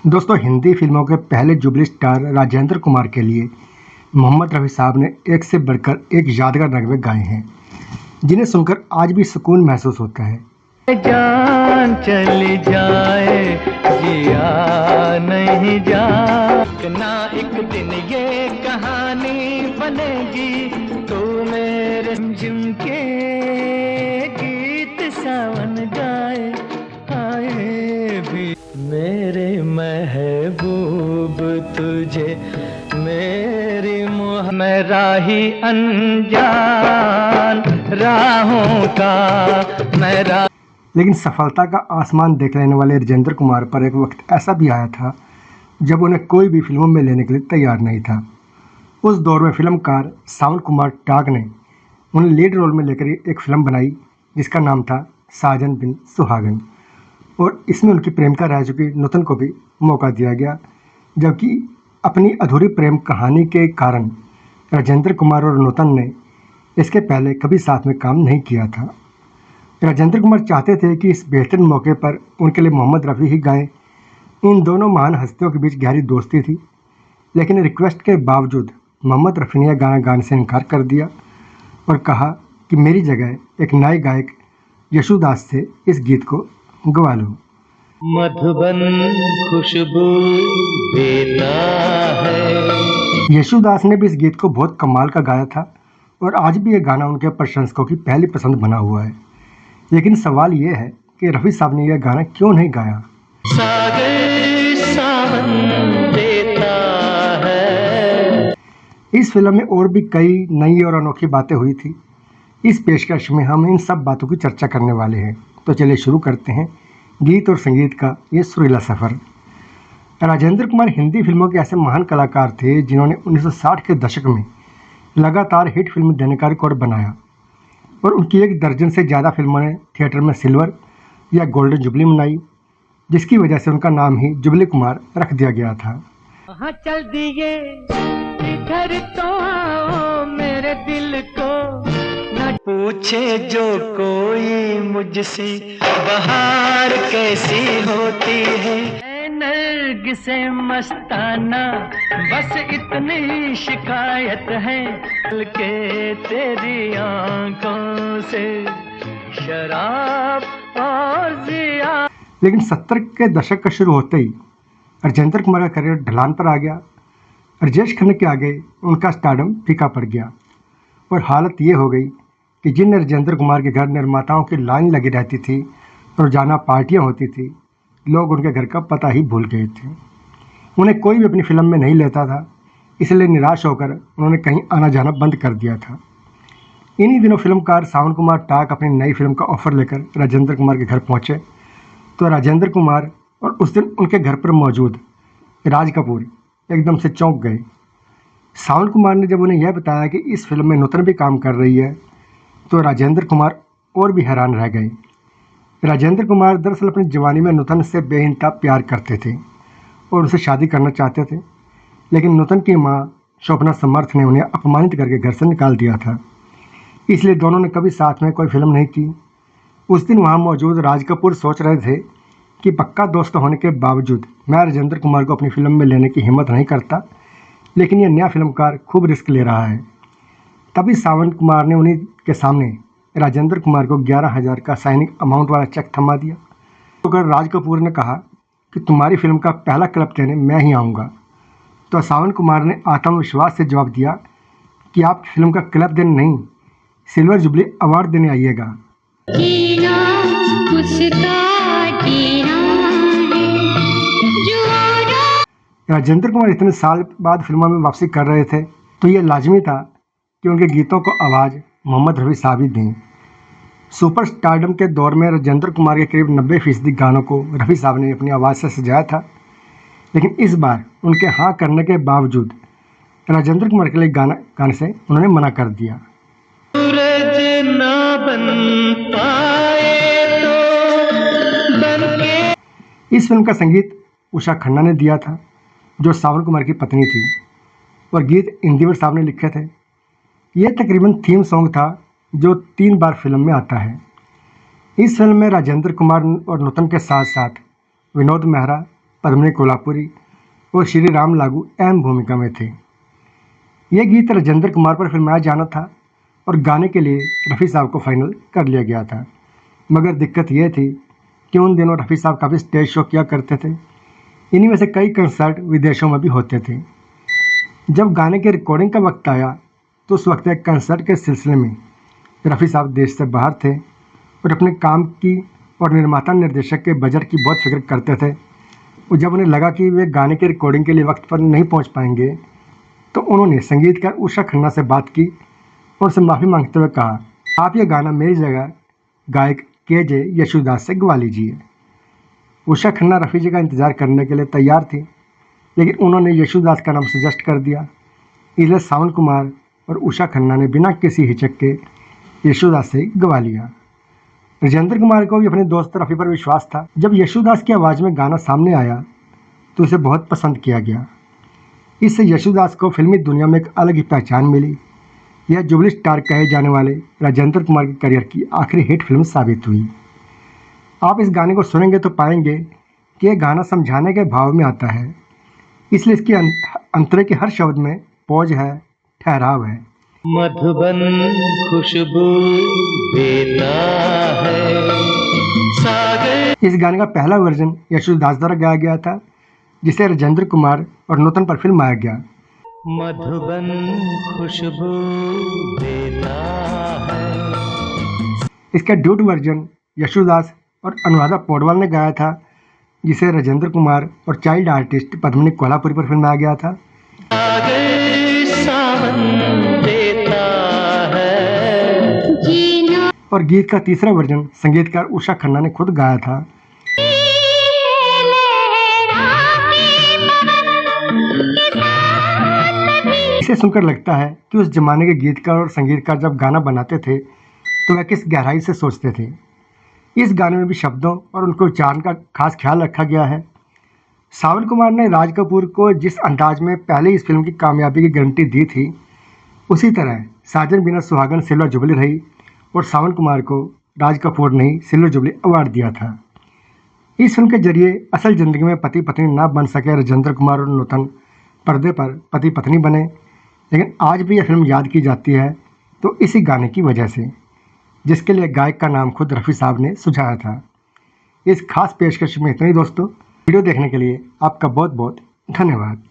दोस्तों, हिंदी फिल्मों के पहले जुबली स्टार राजेंद्र कुमार के लिए मोहम्मद रफ़ी साहब ने एक से बढ़कर एक यादगार नगमे गाए हैं, जिन्हें सुनकर आज भी सुकून महसूस होता है। जान चली जाए जिया नहीं जा ना एक दिन ये कहानी बनेगी तू मेरे झिम के गीत सावन गाए आए भी मेरे महबूब तुझे मेरी मैं राही अनजान राहों का मैं लेकिन सफलता का आसमान देख लेने वाले राजेंद्र कुमार पर एक वक्त ऐसा भी आया था जब उन्हें कोई भी फिल्मों में लेने के लिए तैयार नहीं था। उस दौर में फिल्मकार सावन कुमार टाग ने उन्हें लीड रोल में लेकर एक फिल्म बनाई जिसका नाम था साजन बिन सुहागन, और इसमें उनकी प्रेमिका रह चुकी नूतन को भी मौका दिया गया, जबकि अपनी अधूरी प्रेम कहानी के कारण राजेंद्र कुमार और नूतन ने इसके पहले कभी साथ में काम नहीं किया था। राजेंद्र कुमार चाहते थे कि इस बेहतरीन मौके पर उनके लिए मोहम्मद रफ़ी ही गाएं। इन दोनों महान हस्तियों के बीच गहरी दोस्ती थी, लेकिन रिक्वेस्ट के बावजूद मोहम्मद रफ़ी ने यह गाना गाने से इनकार कर दिया और कहा कि मेरी जगह एक नए गायक यशुदास से इस गीत को गवा लो। मधुबन खुशबू देता है। यशुदास ने भी इस गीत को बहुत कमाल का गाया था और आज भी यह गाना उनके प्रशंसकों की पहली पसंद बना हुआ है। लेकिन सवाल ये है कि रफ़ी साहब ने यह गाना क्यों नहीं गाया। सागर सावन देता है। इस फिल्म में और भी कई नई और अनोखी बातें हुई थी। इस पेशकश में हम इन सब बातों की चर्चा करने वाले हैं, तो चलिए शुरू करते हैं गीत और संगीत का ये सुरीला सफ़र। राजेंद्र कुमार हिंदी फिल्मों के ऐसे महान कलाकार थे जिन्होंने 1960 के दशक में लगातार हिट फिल्म देने का रिकॉर्ड बनाया, और उनकी एक दर्जन से ज़्यादा फिल्मों ने थिएटर में सिल्वर या गोल्डन जुबली मनाई, जिसकी वजह से उनका नाम ही जुबली कुमार रख दिया गया था। हाँ चल दिए इधर तो आओ मेरे दिल को न पूछे जो कोई मुझसे बहार कैसी होती है नर्ग से मस्ताना बस इतनी शिकायत है के तेरी आंखों से शराब और जिया। लेकिन 70 के दशक का शुरू होते ही राजेंद्र कुमार का करियर ढलान पर आ गया। राजेश खन्ना के आगे उनका स्टारडम फीका पड़ गया और हालत ये हो गई कि जिन राजेंद्र कुमार के घर निर्माताओं की लाइन लगी रहती थी, रोजाना पार्टियां होती थी, लोग उनके घर का पता ही भूल गए थे। उन्हें कोई भी अपनी फिल्म में नहीं लेता था, इसलिए निराश होकर उन्होंने कहीं आना जाना बंद कर दिया था। इन्हीं दिनों फिल्मकार सावन कुमार टाग अपनी नई फिल्म का ऑफर लेकर राजेंद्र कुमार के घर पहुंचे, तो राजेंद्र कुमार और उस दिन उनके घर पर मौजूद राज कपूर एकदम से चौंक गए। सावन कुमार ने जब उन्हें यह बताया कि इस फिल्म में नूतन भी काम कर रही है, तो राजेंद्र कुमार और भी हैरान रह गए। राजेंद्र कुमार दरअसल अपनी जवानी में नूतन से बेइंतहा प्यार करते थे और उनसे शादी करना चाहते थे, लेकिन नूतन की मां शोभना समर्थ ने उन्हें अपमानित करके घर से निकाल दिया था, इसलिए दोनों ने कभी साथ में कोई फिल्म नहीं की। उस दिन वहां मौजूद राज कपूर सोच रहे थे कि पक्का दोस्त होने के बावजूद मैं राजेंद्र कुमार को अपनी फिल्म में लेने की हिम्मत नहीं करता, लेकिन यह नया फिल्मकार खूब रिस्क ले रहा है। तभी सावन कुमार ने उन्हीं के सामने राजेंद्र कुमार को 11,000 का साइनिंग अमाउंट वाला चेक थमा दिया। तो अगर राज कपूर ने कहा कि तुम्हारी फिल्म का पहला क्लब देने मैं ही आऊँगा, तो सावन कुमार ने आत्मविश्वास से जवाब दिया कि आप फिल्म का क्लब देने नहीं, सिल्वर जुबली अवार्ड देने आइएगा। राजेंद्र कुमार इतने साल बाद फिल्मों में वापसी कर रहे थे, तो यह लाजमी था कि उनके गीतों को आवाज़ मोहम्मद रफ़ी साहब ही दें। सुपर स्टारडम के दौर में राजेंद्र कुमार के करीब 90% गानों को रफ़ी साहब ने अपनी आवाज़ से सजाया था, लेकिन इस बार उनके हाँ करने के बावजूद राजेंद्र कुमार के लिए गाना गाने से उन्होंने मना कर दिया। सूरज ना बन पाए तो बन के। इस फिल्म का संगीत उषा खन्ना ने दिया था, जो सावन कुमार की पत्नी थी, और गीत इंदिवर साहब ने लिखे थे। यह तकरीबन थीम सॉन्ग था जो 3 बार फिल्म में आता है। इस फिल्म में राजेंद्र कुमार और नूतन के साथ साथ विनोद मेहरा, पद्मिनी कोल्हापुरी और श्री राम लागू अहम भूमिका में थे। यह गीत राजेंद्र कुमार पर फिल्माया जाना था और गाने के लिए रफ़ी साहब को फाइनल कर लिया गया था, मगर दिक्कत यह थी कि उन दिनों रफ़ी साहब काफ़ी स्टेज शो किया करते थे। इन्हीं में से कई कंसर्ट विदेशों में भी होते थे। जब गाने की रिकॉर्डिंग का वक्त आया तो उस वक्त एक कंसर्ट के सिलसिले में रफ़ी साहब देश से बाहर थे और अपने काम की और निर्माता निर्देशक के बजट की बहुत फिक्र करते थे। और जब उन्हें लगा कि वे गाने की रिकॉर्डिंग के लिए वक्त पर नहीं पहुंच पाएंगे तो उन्होंने संगीतकार उषा खन्ना से बात की और उनसे माफ़ी मांगते हुए कहा, आप ये गाना मेरी जगह गायक के.जे. येशुदास से गवा लीजिए। उषा खन्ना रफ़ी जी का इंतज़ार करने के लिए तैयार थी, लेकिन उन्होंने येशुदास का नाम सजेस्ट कर दिया। इसलिए सावन कुमार और उषा खन्ना ने बिना किसी हिचक के येशुदास से गवा लिया। राजेंद्र कुमार को भी अपने दोस्त रफ़ी पर विश्वास था। जब येशुदास की आवाज़ में गाना सामने आया तो उसे बहुत पसंद किया गया। इससे येशुदास को फिल्मी दुनिया में एक अलग ही पहचान मिली। यह जुबली स्टार कहे जाने वाले राजेंद्र कुमार के करियर की आखिरी हिट फिल्म साबित हुई। आप इस गाने को सुनेंगे तो पाएंगे कि यह गाना समझाने के भाव में आता है, इसलिए इसके अंतरे के हर शब्द में पॉज है, ठहराव है। मधुबन खुशबू देता है सागर। इस गाने का पहला वर्जन येशुदास द्वारा गाया गया था, जिसे राजेंद्र कुमार और नूतन पर फिल्माया गया। मधुबन खुशबू देता है। इसका ड्यूट वर्जन येशुदास और अनुराधा पौडवाल ने गाया था, जिसे राजेंद्र कुमार और चाइल्ड आर्टिस्ट पद्मिनी कोल्हापुरी पर फिल्माया गया था। और गीत का तीसरा वर्जन संगीतकार उषा खन्ना ने खुद गाया था। इसे सुनकर लगता है कि उस जमाने के गीतकार और संगीतकार जब गाना बनाते थे तो वह किस गहराई से सोचते थे। इस गाने में भी शब्दों और उनके उच्चारण का खास ख्याल रखा गया है। सावन कुमार ने राज कपूर को जिस अंदाज में पहले इस फिल्म की कामयाबी की गारंटी दी थी, उसी तरह साजन बिना सुहागन सिल्वर जुबली रही और सावन कुमार को राज कपूर ने ही सिल्वर जुबली अवार्ड दिया था। इस फिल्म के जरिए असल ज़िंदगी में पति पत्नी ना बन सके राजेंद्र कुमार और नूतन पर्दे पर पति पत्नी बने, लेकिन आज भी यह फिल्म याद की जाती है तो इसी गाने की वजह से, जिसके लिए गायक का नाम खुद रफ़ी साहब ने सुझाया था। इस खास पेशकश में इतना ही दोस्तों। वीडियो देखने के लिए आपका बहुत बहुत धन्यवाद।